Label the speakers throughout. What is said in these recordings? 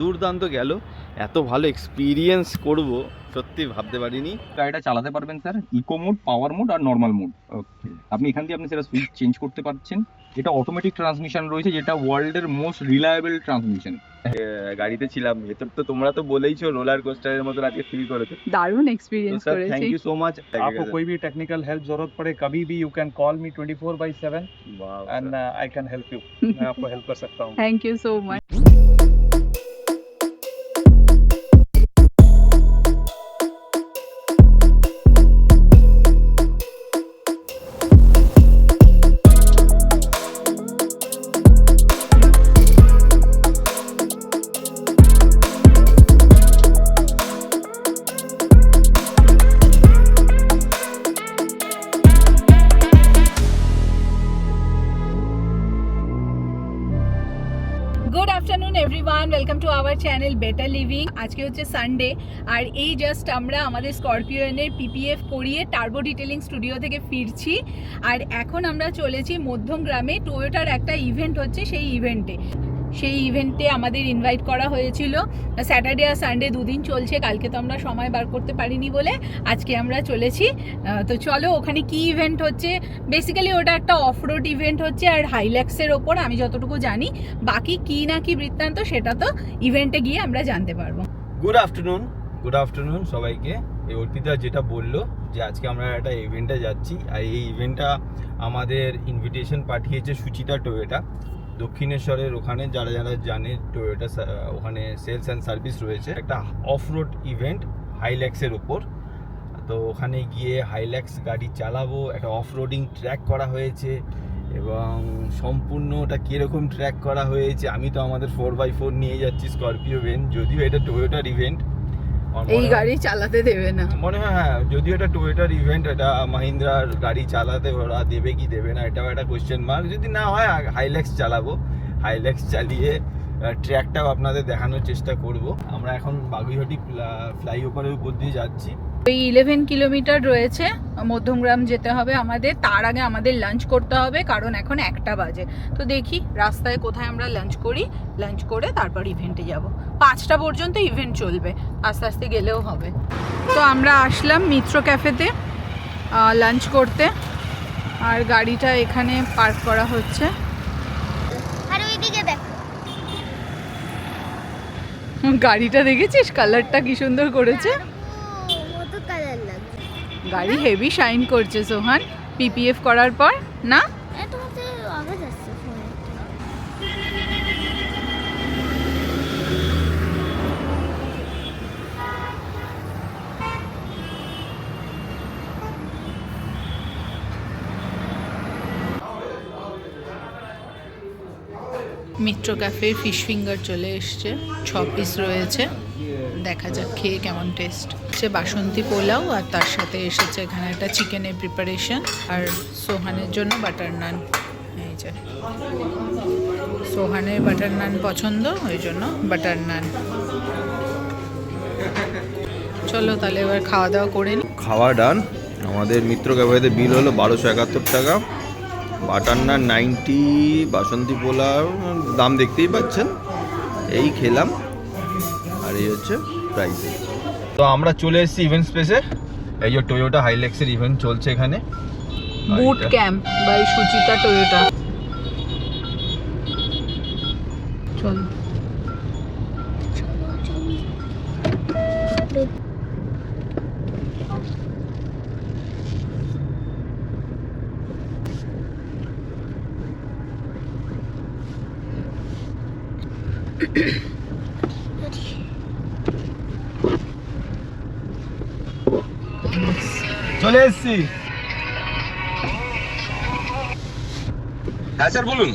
Speaker 1: দুর্দান্ত গেল, এত ভালো এক্সপিরিয়েন্স করব সত্যি ভাবতে পারিনি।
Speaker 2: গাড়িটা চালাতে পারবেন sir eco mode, power mode আর নর্মাল মোড। আপনি এখান দিয়ে আপনি সেটা সুইচ চেঞ্জ করতে পারছেন। এটা অটোমেটিক ট্রান্সমিশন রয়েছে, যেটা ওয়ার্ল্ডের মোস্ট রিলায়েবল ট্রান্সমিশন।
Speaker 1: গাড়িতে ছিলাম ভেতর, তো তোমরা তো বলেইছো রোলার কোস্টারের মতো আজকে ফিল করেছো।
Speaker 3: দারুণ এক্সপিরিয়েন্স
Speaker 1: স্যার
Speaker 3: করেছি।
Speaker 1: Thank you so much.
Speaker 4: आपको कोई भी टेक्निकल हेल्प जरूरत पड़े कभी भी you can call me 24/7 and I can help you. मैं आपको हेल्प कर सकता हूँ।
Speaker 3: Thank you so much. Good afternoon everyone, welcome to our channel Better Living. আজকে হচ্ছে সানডে, আর এই জাস্ট আমরা আমাদের স্করপিওনের পিপিএফ করিয়ে টার্বো ডিটেলিং স্টুডিও থেকে ফিরছি। আর এখন আমরা চলেছি মধ্যমগ্রামে, টয়োটার একটা ইভেন্ট হচ্ছে, সেই ইভেন্টে আমাদের ইনভাইট করা হয়েছিল। স্যাটারডে আর সানডে দুদিন চলছে, কালকে তো আমরা সময় বার করতে পারিনি বলে আজকে আমরা চলেছি। তো চলো ওখানে কি ইভেন্ট হচ্ছে। বেসিক্যালি ওটা একটা অফরোড ইভেন্ট হচ্ছে, আর হাইল্যাক্সের ওপর আমি যতটুকু জানি। বাকি কি না কি বৃত্তান্ত সেটা তো ইভেন্টে গিয়ে আমরা জানতে পারবো।
Speaker 1: গুড আফটারনুন সবাইকে। এই অর্পিতা যেটা বললো যে আজকে আমরা একটা ইভেন্টে যাচ্ছি, আর এই ইভেন্টটা আমাদের ইনভিটেশন পাঠিয়েছে সুচিতা টয়োটা দক্ষিণেশ্বরের। ওখানে যারা যারা জানে টয়োটা ওখানে সেলস অ্যান্ড সার্ভিস রয়েছে, একটা অফ রোড ইভেন্ট হাইল্যাক্সের ওপর। তো ওখানে গিয়ে হাইল্যাক্স গাড়ি চালাবো, একটা অফ রোডিং ট্র্যাক করা হয়েছে, এবং সম্পূর্ণ ওটা কীরকম ট্র্যাক করা হয়েছে। আমি তো আমাদের 4x4 নিয়ে যাচ্ছি স্করপিও ভেন, যদিও এটা টয়োটার ইভেন্ট।
Speaker 3: এই গাড়ি চালাতে দেবে না
Speaker 1: মনে হয়, হ্যাঁ যদিও এটা টয়োটার ইভেন্ট, এটা মাহিন্দ্রার গাড়ি চালাতে ওরা দেবে কি দেবে না এটাও একটা কোয়েশ্চেন মার্ক। যদি না হয় হাইল্যাক্স চালাবো, হাইল্যাক্স চালিয়ে ট্র্যাকটাও আপনাদের দেখানোর চেষ্টা করব। আমরা এখন বাগুইহাটি ফ্লাইওভারের উপর দিয়ে যাচ্ছি।
Speaker 3: এই 11 কিলোমিটার রয়েছে, মধ্যমগ্রাম যেতে হবে আমাদের। তার আগে আমাদের লাঞ্চ করতে হবে, কারণ এখন 1টা বাজে। তো দেখি রাস্তায় কোথায় আমরা লাঞ্চ করি, লাঞ্চ করে তারপর ইভেন্টে যাব। 5টা পর্যন্ত ইভেন্ট চলবে, আস্তে আস্তে গেলেও হবে। তো আমরা আসলাম মিত্র ক্যাফেতে লাঞ্চ করতে, আর গাড়িটা এখানে পার্ক করা হচ্ছে।
Speaker 5: আর ওইদিকে দেখো,
Speaker 3: গাড়িটা দেখেছিস কালারটা কি সুন্দর করেছে,
Speaker 5: মতো কালার লাগছে।
Speaker 3: গাড়ি হেভি শাইন করছে সোহান পিপিএফ করার পর না।
Speaker 5: তোমাকে আওয়াজ আসছে ফোনে।
Speaker 3: মিত্র ক্যাফের ফিশ ফিঙ্গার চলে এসছে, 6 পিস রয়েছে। দেখা যাক খেয়ে কেমন টেস্ট। সে বাসন্তী পোলাও, আর তার সাথে এসেছে এখানে একটা চিকেনের প্রিপারেশন, আর সোহানের জন্য বাটার নান। এই যে সোহানের বাটার নান পছন্দ, ওই জন্য বাটার নান। চলো তাহলে এবার খাওয়া দাওয়া করে নিই।
Speaker 1: খাওয়া ডান। আমাদের মিত্র ক্যাফেতে বিল হলো 1271 টাকা, বাটার নান 90, বাসন্তী পোলাও দাম দেখতেই পাচ্ছেন। এই খেলাম, আর এই হচ্ছে প্রাইস। তো আমরা চলে এসেছি ইভেন্ট স্পেসে। এই যে টয়োটা হাইল্যাক্সের ইভেন্ট চলছে এখানে,
Speaker 3: boot camp by Suchita Toyota. চলো
Speaker 1: চলে এসেছি।
Speaker 2: হ্যাঁ স্যার বলুন।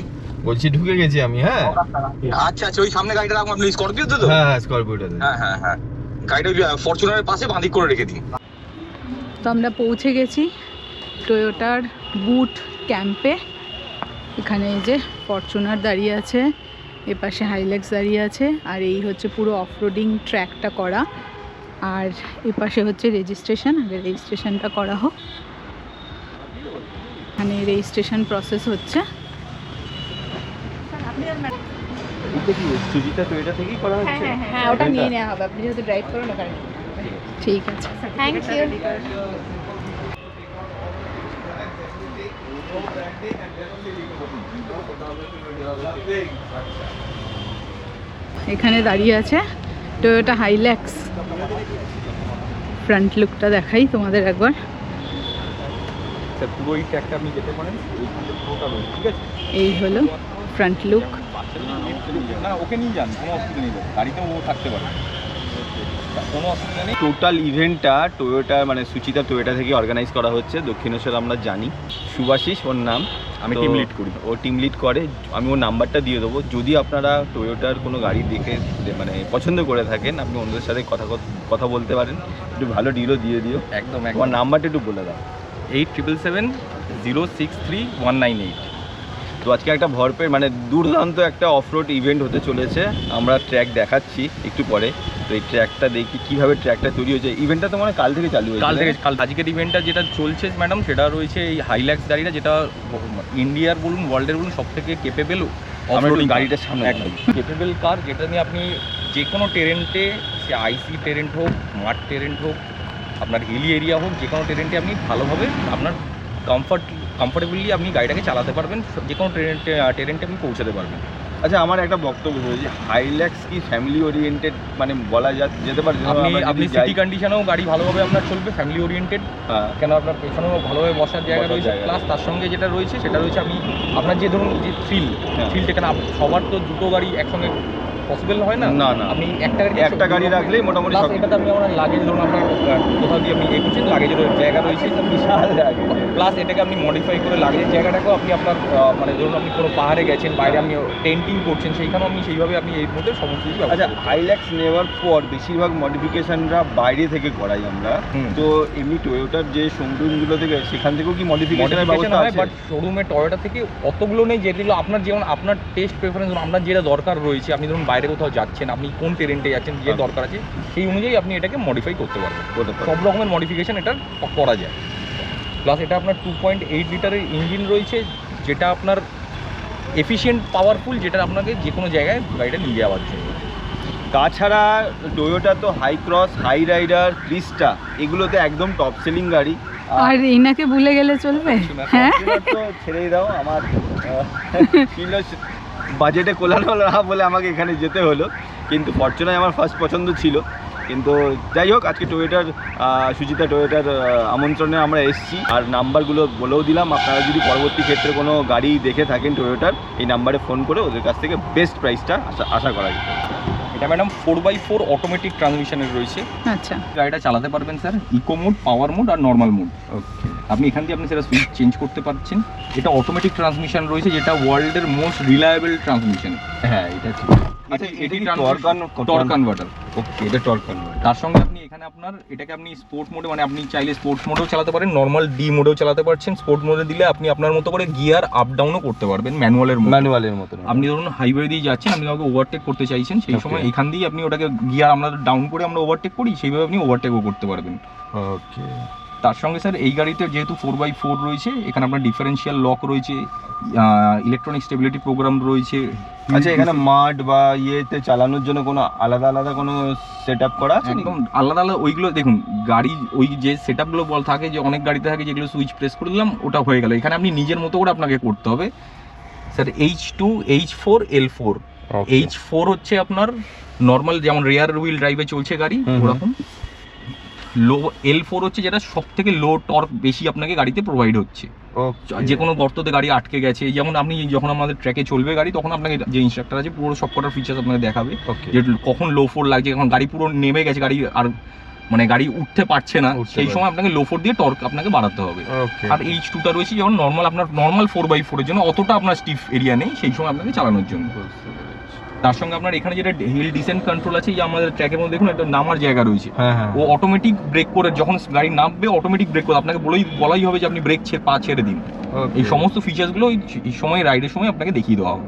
Speaker 1: বলছি ঢুকে গেছি আমি। হ্যাঁ
Speaker 2: আচ্ছা আচ্ছা, ওই সামনে গাড়িটা রাখুন আপনি, স্করপিও তো?
Speaker 1: হ্যাঁ হ্যাঁ স্করপিওটাতে।
Speaker 2: হ্যাঁ হ্যাঁ হ্যাঁ, গাড়িটা ফরচুনারের পাশে বাঁদিক করে রেখে দিন।
Speaker 3: তো আমরা পৌঁছে গেছি টয়োটার বুট ক্যাম্পে। এখানে এই যে ফরচুনার দাঁড়িয়ে আছে, এপাশে হাইল্যাক্স দাঁড়িয়ে আছে, আর এই হচ্ছে পুরো অফরোডিং ট্র্যাকটা করা। আর এপাশে হচ্ছে রেজিস্ট্রেশন, আগে রেজিস্ট্রেশনটা করা হোক। এখানে রেজিস্ট্রেশন প্রসেস হচ্ছে।
Speaker 1: মধ্যে কি সুজিতা টয়োটা থেকেই করা
Speaker 3: হ্যাঁ
Speaker 1: হচ্ছে?
Speaker 3: হ্যাঁ হ্যাঁ ওটা নিয়ে নেওয়া হবে, আপনি যেহেতু ড্রাইভ করুন ওখানে। ঠিক আছে, থ্যাংক ইউ। এখানে দাঁড়িয়ে আছে টয়োটা হাইল্যাক্স। ফ্রন্ট লুকটা দেখাই তোমাদের একবার।
Speaker 2: স্যার পুরো এই ট্র্যাকটা আপনি যেতে পারেন, এইখানে পুরোটা রয়েছে, ঠিক আছে?
Speaker 3: এই হলো ফ্রন্ট লুক।
Speaker 2: না ওকে নিয়ে যান, কোনো অসুবিধা নেই, গাড়িতে ও থাকতে পারে, কোনো অসুবিধা নেই।
Speaker 1: টোটাল ইভেন্টটা টয়োটা মানে সুচিতা টয়োটা থেকে অর্গানাইজ করা হচ্ছে দক্ষিণেশ্বর। আমরা জানি সুভাশিস ওর নাম,
Speaker 2: আমি
Speaker 1: তো
Speaker 2: টিম লিড করি।
Speaker 1: ও টিম লিড করে। আমি ওর নাম্বারটা দিয়ে দেবো। যদি আপনারা টয়োটার কোনো গাড়ি দেখে মানে পছন্দ করে থাকেন, আপনি ওনাদের সাথে কথা বলতে পারেন। একটু ভালো ডিলও দিয়ে দিও।
Speaker 2: একদম
Speaker 1: তোমার নাম্বারটা একটু বলে দাও।
Speaker 2: 8777063198।
Speaker 1: তো আজকে একটা ভরপের মানে দুর্দান্ত একটা অফরোড ইভেন্ট হতে চলেছে। আমরা ট্র্যাক দেখাচ্ছি একটু পরে। তো এই ট্র্যাকটা দেখি কীভাবে ট্র্যাকটা তৈরি হয়েছে। ইভেন্টটা তো মানে কাল থেকে চালু হয়েছে।
Speaker 2: আজকের ইভেন্টটা যেটা চলছে ম্যাডাম, সেটা রয়েছে এই হাইল্যাক্স গাড়িটা, যেটা ইন্ডিয়ার বলুন ওয়ার্ল্ডের বলুন সব থেকে কেপেবল অফরোডিং
Speaker 1: গাড়িটার সামনে
Speaker 2: একদম কেপেবল কার, যেটা নিয়ে আপনি যে কোনো টেরেন্টে, সে আইসি টেরেন্ট হোক, মাঠ টেরেন্ট হোক, আপনার হিলি এরিয়া হোক, যে কোনো টেরেন্টে আপনি ভালোভাবে আপনার কমফোর্টেবলি আপনি গাড়িটাকে চালাতে পারবেন, যে কোনো টেরেন্টে আপনি পৌঁছাতে পারবেন।
Speaker 1: আচ্ছা, আমার একটা বক্তব্য ছিল যে হাইল্যাক্স কি ফ্যামিলি ওরিয়েন্টেড মানে বলা যেতে পারে?
Speaker 2: আপনি সিটি কন্ডিশনেও গাড়ি ভালোভাবে আপনার চলবে, ফ্যামিলি ওরিয়েন্টেড, কেন আপনার পেছনেও ভালোভাবে বসার জায়গা রয়েছে, প্লাস তার সঙ্গে যেটা রয়েছে সেটা রয়েছে আপনি আপনার যে ধরুন যে থ্রিলটা, কেন সবার তো দুটো গাড়ি একসঙ্গে পসিবল হয় না।
Speaker 1: না না,
Speaker 2: আপনি
Speaker 1: একটা গাড়ি রাখলেই মোটামুটি সব।
Speaker 2: এটাতে আপনি আপনার লাগেজ ধরুন আপনার কোথাও দিয়ে আপনি এগোচ্ছেন, লাগেজের জায়গা রয়েছে বিশাল জায়গা, প্লাস এটাকে আপনি মডিফাই করে লাগেজের জায়গাটাকেও আপনি আপনার মানে ধরুন আপনি কোনো পাহাড়ে গেছেন, বাইরে আপনি টেন্টিং করছেন, সেইখানেও আপনি সেইভাবে আপনি এর মধ্যে সমস্ত কিছু।
Speaker 1: আচ্ছা, হাইল্যাক্স নেওয়ার পর বেশিরভাগ মডিফিকেশনরা বাইরে থেকে করাই আমরা। তো এমনি টয়োটার যে শোরুমগুলো থেকে সেখান থেকেও কি মডিফিকেশনের ব্যবস্থা আছে?
Speaker 2: বাট শোরুমে টয়োটা থেকে অতগুলো নেই, যেগুলো আপনার যেমন আপনার টেস্ট প্রেফারেন্স, আপনার যেটা দরকার রয়েছে, আপনি ধরুন বাইরে কোথাও যাচ্ছেন, আপনি কোন টেরেন্টে যাচ্ছেন, যে দরকার আছে সেই অনুযায়ী আপনি এটাকে মডিফাই করতে পারবেন। সব রকমের মডিফিকেশন এটা করা যায়। প্লাস এটা আপনার 2.8 লিটারের ইঞ্জিন রয়েছে, যেটা আপনার এফিশিয়েন্ট পাওয়ারফুল, যেটা আপনাকে যে কোনো জায়গায় গাড়িটা নিয়ে যাওয়ার জন্য।
Speaker 1: তাছাড়া টয়োটা তো Hycross, Hyryder, Crysta এগুলোতে একদম টপ সেলিং গাড়ি।
Speaker 3: আর এনাকে ভুলে গেলে চলবে? হ্যাঁ,
Speaker 1: তো ছেড়েই দাও, আমার বাজেটে কোলানো না বলে আমাকে এখানে যেতে হলো। কিন্তু ফরচুনায় আমার ফার্স্ট পছন্দ ছিল। কিন্তু যাই হোক, আজকে টয়োটার সুচিতা টয়োটার আমন্ত্রণে আমরা এসেছি। আর নাম্বারগুলো বলেও দিলাম, আপনারা যদি পরবর্তী ক্ষেত্রে কোনো গাড়ি দেখে থাকেন টয়োটার, এই নাম্বারে ফোন করে ওদের কাছ থেকে বেস্ট প্রাইসটা আশা করা যায়।
Speaker 2: এটা ম্যাডাম 4x4 অটোমেটিক ট্রান্সমিশনের রয়েছে।
Speaker 3: আচ্ছা,
Speaker 2: গাড়িটা চালাতে পারবেন sir eco mode, power mode আর নর্মাল মোড।
Speaker 1: ওকে,
Speaker 2: আপনি এখান দিয়ে আপনি সেটা সুইচ চেঞ্জ করতে পারছেন। এটা অটোমেটিক ট্রান্সমিশন রয়েছে, যেটা ওয়ার্ল্ডের মোস্ট রিলায়েবল ট্রান্সমিশন। হ্যাঁ, এটা ঠিক।
Speaker 1: আচ্ছা, এটা কি
Speaker 2: টর্ক কনভার্টার।
Speaker 1: ওকে, এটা টর্ক কনভার্টার।
Speaker 2: তার সঙ্গে আপনি এখানে আপনার এটাকে আপনি স্পোর্ট মোডে, মানে আপনি চাইলে স্পোর্টস মোডেও চালাতে পারেন, নর্মাল ডি মোডেও চালাতে পারছেন। স্পোর্ট মোডে দিলে আপনি আপনার মতো করে গিয়ার আপ ডাউনও করতে পারবেন ম্যানুয়ালের
Speaker 1: মতো।
Speaker 2: আপনি ধরুন হাইওয়ে দিয়ে যাচ্ছেন, আপনি কাউকে ওভারটেক করতে চাইছেন, সেই সময় এখান দিয়ে আপনি ওটাকে গিয়ার আমরা ডাউন করে আমরা ওভারটেক করি, সেইভাবে আপনি ওভারটেকও করতে পারবেন।
Speaker 1: ওকে।
Speaker 2: তার সঙ্গে স্যার এই গাড়িতে যেহেতু 4x4 রয়েছে, এখানে আপনার ডিফারেন্সিয়াল লক রয়েছে, ইলেকট্রনিক স্টেবিলিটি প্রোগ্রাম রয়েছে।
Speaker 1: আচ্ছা, এখানে মাড বা ইয়েতে চালানোর জন্য কোনো আলাদা কোনো সেট আপ করা আছে?
Speaker 2: একদম আলাদা ওইগুলো দেখুন, গাড়ি ওই যে সেট আপগুলো থাকে, যে অনেক গাড়িতে থাকে যেগুলো সুইচ প্রেস করে দিলাম ওটা হয়ে গেল। এখানে আপনি নিজের মতো করে আপনাকে করতে হবে sir. H2, H4, L4। H4 হচ্ছে আপনার নর্মাল, যেমন রেয়ার হুইল ড্রাইভে চলছে গাড়ি ওরকম। লো L4 হচ্ছে যেটা সব থেকে লো টর্ক বেশি আপনাকে গাড়িতে প্রোভাইড হচ্ছে। যে কোনো গর্ততে গাড়ি আটকে গেছে, যেমন আপনি যখন আমাদের ট্র্যাকে চলবে গাড়ি, তখন আপনাকে যে ইনস্ট্রাক্টর আছে পুরো সবকটা ফিচার্স আপনাকে দেখাবে, যে কখন লো ফোর লাগছে, যখন গাড়ি পুরো নেমে গেছে, গাড়ি আর মানে গাড়ি উঠতে পারছে না, সেই সময় আপনাকে লো ফোর দিয়ে টর্ক আপনাকে বাড়াতে হবে। আর H2টা রয়েছে যেমন নর্মাল, আপনার নর্মাল 4x4 এর জন্য অতটা আপনার স্টিফ এরিয়া নেই, সেই সময় আপনাকে চালানোর জন্য। তার সঙ্গে আপনার এখানে যেটা হিল ডিসেন্ট কন্ট্রোল আছে, যে আমাদের ট্র্যাকের মধ্যে দেখুন একটা নামার জায়গা রয়েছে, ও অটোমেটিক ব্রেক করে, যখন গাড়ি নামবে অটোমেটিক ব্রেক করে, আপনাকে বলাই হবে যে আপনি ব্রেক পা ছেড়ে দিন। এই সমস্ত ফিচার্সগুলো এই সময় রাইডের সময় আপনাকে দেখিয়ে দেওয়া হবে।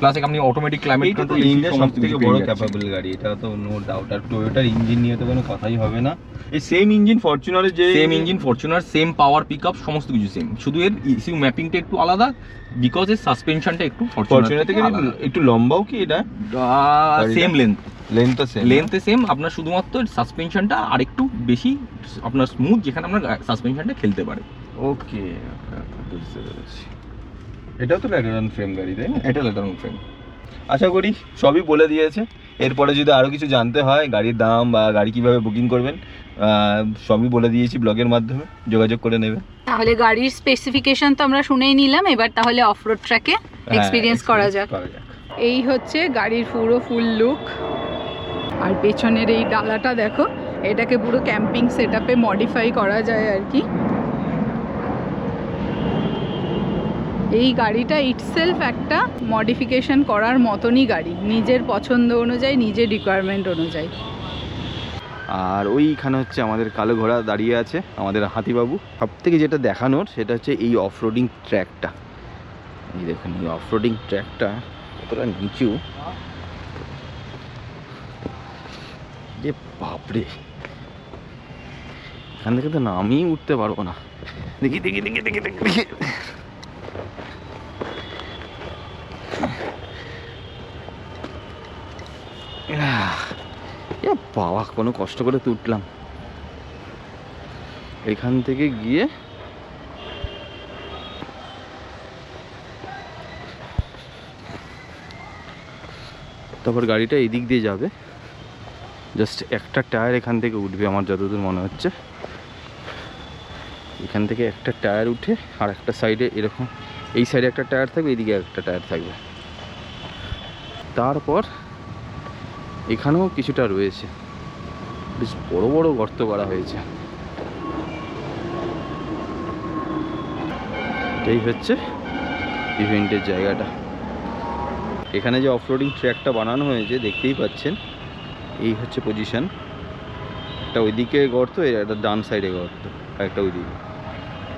Speaker 2: প্লাস আপনি অটোমেটিক ক্লাইমেট
Speaker 1: এইটা তো
Speaker 2: কন্ট্রোল
Speaker 1: ইন্ডিয়ার সব থেকে বড় ক্যাপাবল গাড়ি, এটা তো নো ডাউট। আর টয়োটার ইঞ্জিন নিয়ে তো কোনো কথাই হবে না। এই সেম ইঞ্জিন ফরচুনারের যে
Speaker 2: সেম ইঞ্জিন ফরচুনার, সেম পাওয়ার পিকআপ, সমস্ত কিছু সেম, শুধু এর ইসিউ ম্যাপিংটা একটু আলাদা বিকজ এর সাসপেনশনটা একটু
Speaker 1: ফরচুনার থেকে একটু লম্বাও কি এটা?
Speaker 2: সেম লেন্থ,
Speaker 1: লেন্থটা সেম,
Speaker 2: লেন্থে সেম, আপনার শুধুমাত্র সাসপেনশনটা আরেকটু বেশি আপনার স্মুথ, যেখানে আপনার সাসপেনশনটা খেলতে পারে।
Speaker 1: ওকে বুঝতে পেরেছি। এটাও তো ল্যাটারাল ফ্রেম গাড়ি তাই না?
Speaker 2: এটা লেটার ফ্রেম।
Speaker 1: আশা করি সবই বলে দিয়েছে। এরপরে যদি আরও কিছু জানতে হয়, গাড়ির দাম বা গাড়ি কিভাবে বুকিং করবেন, সবই বলে দিয়েছি ব্লগের মাধ্যমে, যোগাযোগ করে নেবে।
Speaker 3: তাহলে গাড়ির স্পেসিফিকেশন তো আমরা শুনেই নিলাম, এবার তাহলে অফরোড ট্র্যাকে এক্সপিরিয়েন্স করা যাক। এই হচ্ছে গাড়ির পুরো ফুল লুক। আর পেছনের এই ডালাটা দেখো, এটাকে পুরো ক্যাম্পিং সেটআপে মডিফাই করা যায় আর কি। এই গাড়িটা ইটসেলফ একটা মডিফিকেশন করার মতনই গাড়ি, নিজের পছন্দ অনুযায়ী, নিজের রিকোয়ারমেন্ট অনুযায়ী।
Speaker 1: আর ওইখানে হচ্ছে আমাদের কালো ঘোড়া দাঁড়িয়ে আছে, আমাদের হাতিবাবু। সব থেকে যেটা দেখানোর সেটা হচ্ছে এই অফরোডিং ট্র্যাকটা। এই দেখুন এই অফরোডিং ট্র্যাকটা কতটা নিচু, যে বাপরে, এখান থেকে তো নামিই উঠতে পারবো না। দেখি দেখি দেখি দেখি দেখি দেখি বাবা, কোনো কষ্ট করে তো উঠলাম। এখান থেকে গিয়ে তারপর গাড়িটা এদিক দিয়ে যাবে, জাস্ট একটা টায়ার এখান থেকে উঠবে আমার যতদূর মনে হচ্ছে। এখান থেকে একটা টায়ার উঠে আর একটা সাইডে এরকম, এই সাইডে একটা টায়ার থাকবে, এদিকে একটা টায়ার থাকবে। তারপর এখানেও কিছুটা রয়েছে, বেশ বড় বড় গর্ত করা হয়েছে। এই হচ্ছে ইভেন্টের জায়গাটা। এখানে যে অফরোডিং ট্র্যাকটা বানানো হয়েছে দেখতেই পাচ্ছেন, এই হচ্ছে পজিশন। একটা ওইদিকে গর্ত, একটা ডান সাইডে গর্ত, আর একটা ওইদিকে।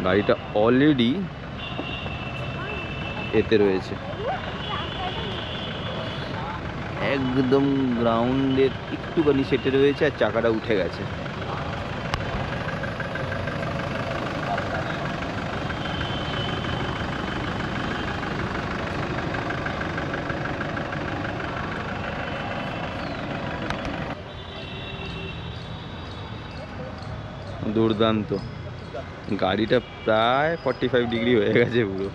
Speaker 1: গাড়িটা অলরেডি এতে রয়েছে, একদম গ্রাউন্ডের একটুখানি সেটে রয়েছে, আর চাকাটা উঠে গেছে। দুর্দান্ত, গাড়িটা প্রায় 45 ডিগ্রি হয়ে গেছে পুরো।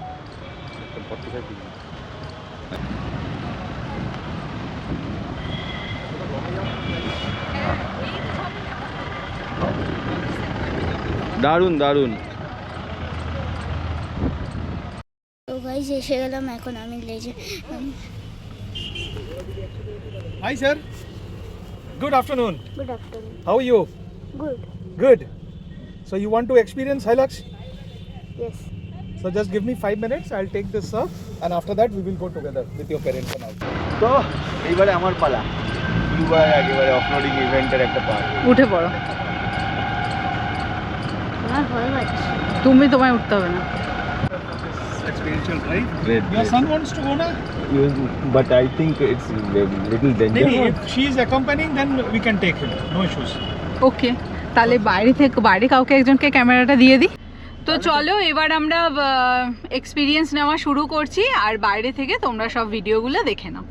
Speaker 1: 45 ডিগ্রি। দারুণ দারুণ।
Speaker 5: তো গাইস এসে গেলাম এখন আমি লেজে।
Speaker 4: Hi sir. Good afternoon.
Speaker 5: Good afternoon.
Speaker 4: How are you?
Speaker 5: Good.
Speaker 4: Good. So you want to experience Hilux?
Speaker 5: Yes.
Speaker 4: So just give me 5 minutes. I'll take this off, and after that we will go together with your parents and all.
Speaker 1: তো এইবারে আমার পালা, দুবার একেবারে off-roading ইভেন্টের একটা part.
Speaker 3: উঠে পড়ো,
Speaker 5: আমার ভয় পাচ্ছে।
Speaker 3: তুমি, তোমায় উঠতে হবে না।
Speaker 4: Experiential drive.
Speaker 1: Great,
Speaker 4: Your
Speaker 1: great.
Speaker 4: son wants to go now?
Speaker 1: But I think it's a little
Speaker 4: Maybe
Speaker 1: dangerous.
Speaker 4: if she is accompanying, then we can take him. No issues.
Speaker 3: ওকে, তাহলে বাইরে কাউকে একজনকে ক্যামেরাটা দিয়ে দিই। তো চলো এবার আমরা এক্সপিরিয়েন্স নেওয়া শুরু করছি, আর বাইরে থেকে তোমরা সব ভিডিওগুলো দেখে নাও।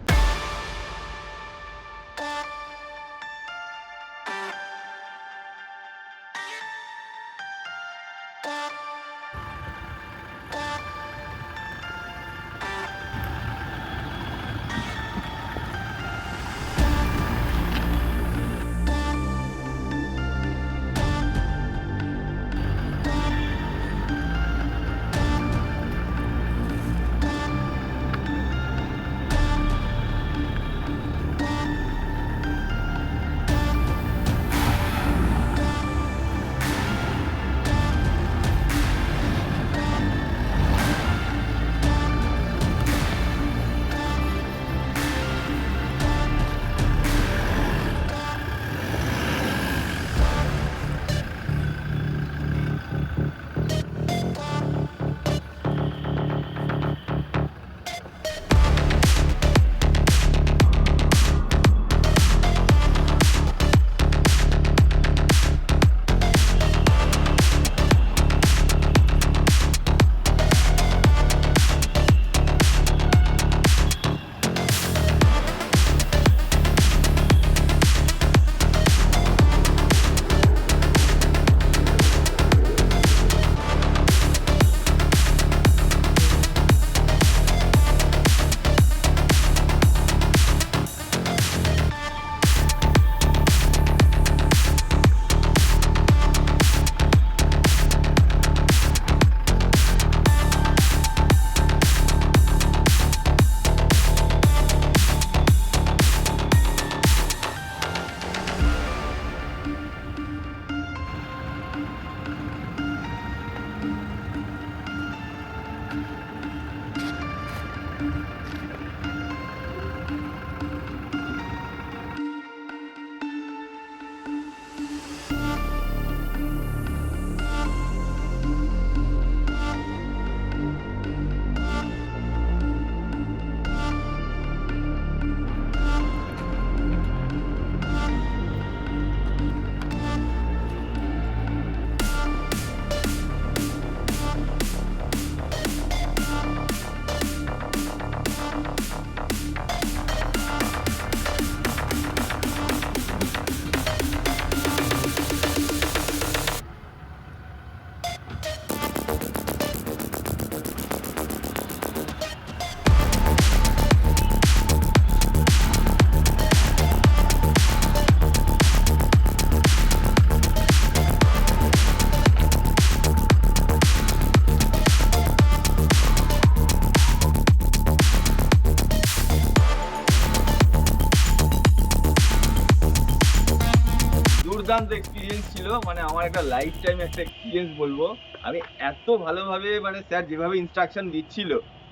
Speaker 1: দুর্দান্ত এক্সপিরিয়েন্স ছিল, মানে আমার একটা লাইফ টাইম একটা এক্সপিরিয়েন্স বলবো। আমি এত ভালোভাবে মানে স্যার যেভাবে ইনস্ট্রাকশন দিচ্ছিল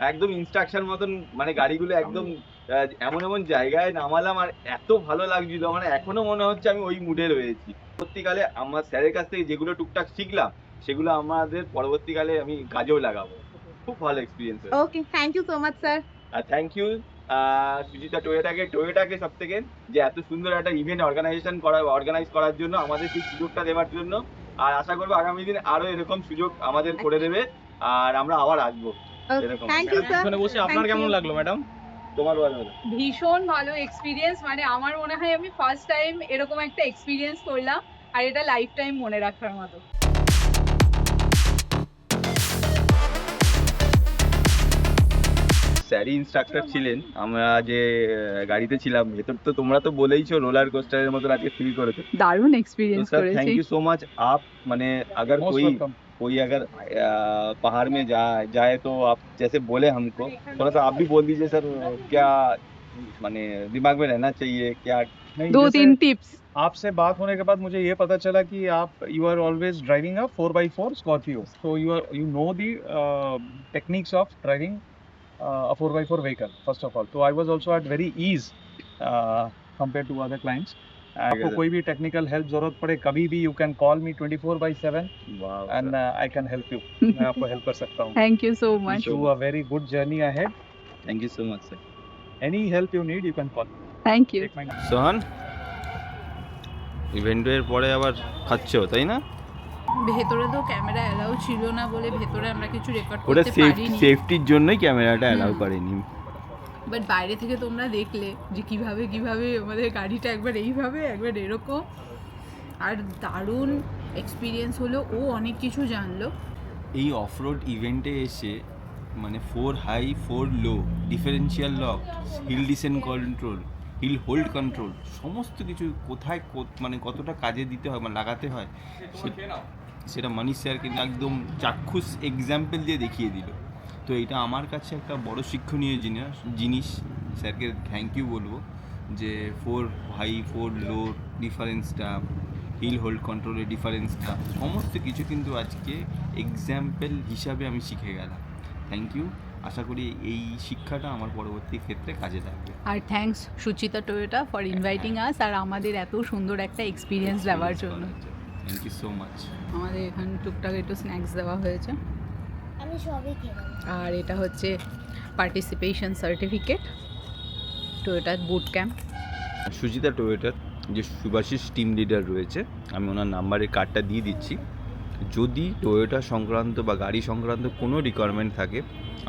Speaker 1: একদম ইনস্ট্রাকশন মতন, মানে গাড়িগুলো একদম এমন এমন জায়গায় নামালাম আর এত ভালো লাগছিল, মানে এখনো মনে হচ্ছে আমি ওই মুডে রয়েছি। পরবর্তীকালে আমার স্যারের কাছ থেকে যেগুলো টুকটাক শিখলাম সেগুলো আমাদের পরবর্তীকালে আমি কাজেও লাগাবো। খুব ভালো experience.
Speaker 3: Okay, thank you so much sir.
Speaker 1: আর থ্যাংক ইউ সুজিতা টয়োটাকে সব থেকে, যে এত সুন্দর একটা ইভেন্ট অর্গানাইজ করার জন্য, আমাদের সেই সুযোগটা দেওয়ার জন্য। আর আশা করবো আগামী দিন আরো এরকম সুযোগ আমাদের করে দেবে আর আমরা আবার আসবো এরকম।
Speaker 3: Thank you sir.
Speaker 2: এখানে বসে আপনার কেমন লাগলো ম্যাডাম?
Speaker 1: তোমার বলো।
Speaker 3: ভীষণ ভালো এক্সপিরিয়েন্স, মানে আমার মনে হয় আমি ফার্স্ট টাইম এরকম একটা এক্সপিরিয়েন্স করলাম আর এটা লাইফ টাইম মনে রাখার মতো।
Speaker 1: স্যারই ইনস্ট্রাক্টর ছিলেন, আমরা যে গাড়িতে ছিলাম ভেতর তো তোমরা তো বলেইছো রোলার কোস্টারের মতন আজকে ফিল করেছো।
Speaker 3: দারুণ এক্সপিরিয়েন্স
Speaker 1: सर
Speaker 3: করেছি।
Speaker 1: Thank you so much. आप मैंने अगर
Speaker 4: मोस्ट वेलकम।
Speaker 1: कोई अगर पहाड़ में जाए तो आप जैसे बोले हमको, थोड़ा सा आप भी बोल दीजिए सर, क्या माने दिमाग में रहना चाहिए क्या?
Speaker 4: नहीं,
Speaker 3: दो
Speaker 4: जैसे
Speaker 3: तीन टिप्स।
Speaker 4: आपसे बात होने के बाद मुझे ये पता चला कि आप you are always driving a 4x4 Scorpio, so you know the techniques of driving a 4x4 vehicle first of all. So I was also at very ease compared to other clients. आपको कोई भी technical help जरूरत पड़े कभी भी you can call me 24/7 and I can help you. मैं आपको help कर सकता हूँ।
Speaker 3: Thank you so much.
Speaker 4: Wish you a very good journey ahead.
Speaker 1: Thank you so much sir.
Speaker 4: Any help you need you can call.
Speaker 3: Thank you.
Speaker 4: Take my number.
Speaker 1: Sohan, ইভেন্টের পরে আবার খাচ্ছো তাই না?
Speaker 3: ভেতরে তো ক্যামেরা অ্যালাউ ছিল না বলে ভেতরে আমরা কিছু রেকর্ড
Speaker 1: ওটা
Speaker 3: করতে পারিনি,
Speaker 1: সেফটির জন্যই ক্যামেরাটা অ্যালাউ
Speaker 3: হুম।
Speaker 1: করেনি।
Speaker 3: বাট বাইরে থেকে তোমরা দেখলে যে কিভাবে কিভাবে আমাদের গাড়িটা একবার এইভাবে একবার এরকম, আর দারুণ এক্সপিরিয়েন্স হলো, ও অনেক কিছু জানলো।
Speaker 1: এই অফরোড ইভেন্টে এসে মানে 4 high 4 low, differential lock, hill descent control, hill hold control, সমস্ত কিছু কোথায় মানে কতটা কাজে দিতে হয় মানে লাগাতে হয় সেটা মানিশ স্যার কিন্তু একদম চাক্ষুষ এক্সাম্পল দিয়ে দেখিয়ে দিল। তো এটা আমার কাছে একটা বড় শিক্ষণীয় জিনিস। স্যারকে থ্যাংক ইউ বলবো যে 4 হাই 4 লো ডিফারেন্সটা, হিল হোল্ড কন্ট্রোলের ডিফারেন্সটা, সমস্ত কিছু কিন্তু আজকে এক্সাম্পল হিসাবে আমি শিখে গেলাম। Thank you. আশা করি এই শিক্ষাটা আমার পরবর্তী ক্ষেত্রে কাজে লাগবে।
Speaker 3: আর thanks Suchita Toyota for inviting us আর আমাদের এত সুন্দর একটা এক্সপিরিয়েন্স দেওয়ার জন্য।
Speaker 1: Thank you so much.
Speaker 3: আমাদের এখানে টুকটাক একটু স্ন্যাক্স দেওয়া হয়েছে,
Speaker 5: আমি সবই খেলাম।
Speaker 3: আর এটা হচ্ছে পার্টিসিপেশন সার্টিফিকেট টয়োটার বুট ক্যাম্প।
Speaker 1: সুজিতা টয়োটার যে সুভাষিস টিম লিডার রয়েছে, আমি ওনার নাম্বারের কার্ডটা দিয়ে দিচ্ছি। যদি টয়োটা সংক্রান্ত বা গাড়ি সংক্রান্ত কোনো রিকোয়ারমেন্ট থাকে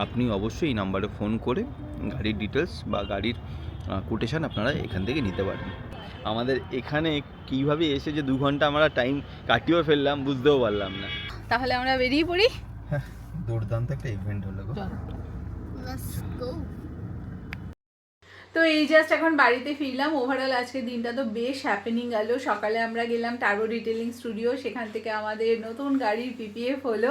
Speaker 1: আপনি অবশ্যই এই নাম্বারে ফোন করে গাড়ির ডিটেলস বা গাড়ির কোটেশন আপনারা এখান থেকে নিতে পারেন। আমাদের এখানে কীভাবে এসে যে 2 ঘন্টা আমরা টাইম কাটিয়েও ফেললাম বুঝতেও পারলাম না।
Speaker 3: তাহলে আমরা বেরিয়ে পড়ি।
Speaker 1: দুর্দান্ত একটা ইভেন্ট হলো গো।
Speaker 5: Let's go.
Speaker 3: তো এই জাস্ট এখন বাড়িতে ফিরলাম। ওভারঅল আজকে দিনটা তো বেশ হ্যাপেনিং গেল। সকালে আমরা গেলাম টার্বো ডিটেলিং স্টুডিও, সেখান থেকে আমাদের নতুন গাড়ির পিপিএফ হলো,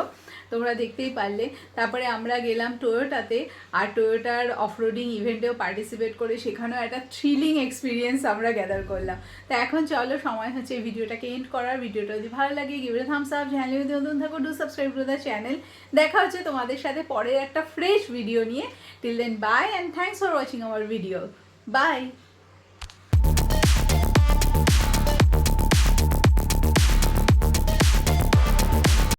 Speaker 3: তোমরা দেখতেই পারলে। তারপরে আমরা গেলাম টয়োটাতে, আর টয়োটার অফরোডিং ইভেন্টেও পার্টিসিপেট করে সেখানেও একটা থ্রিলিং এক্সপিরিয়েন্স আমরা গ্যাদার করলাম। তো এখন চলো, সময় হচ্ছে এই ভিডিওটাকে এন্ড করার। ভিডিওটা যদি ভালো লাগে give it a thumbs up, চ্যানেলে যদি নতুন থাকো do subscribe to the channel. দেখা হচ্ছে তোমাদের সাথে পরের একটা ফ্রেশ ভিডিও নিয়ে। Till then bye and thanks for watching our video. By.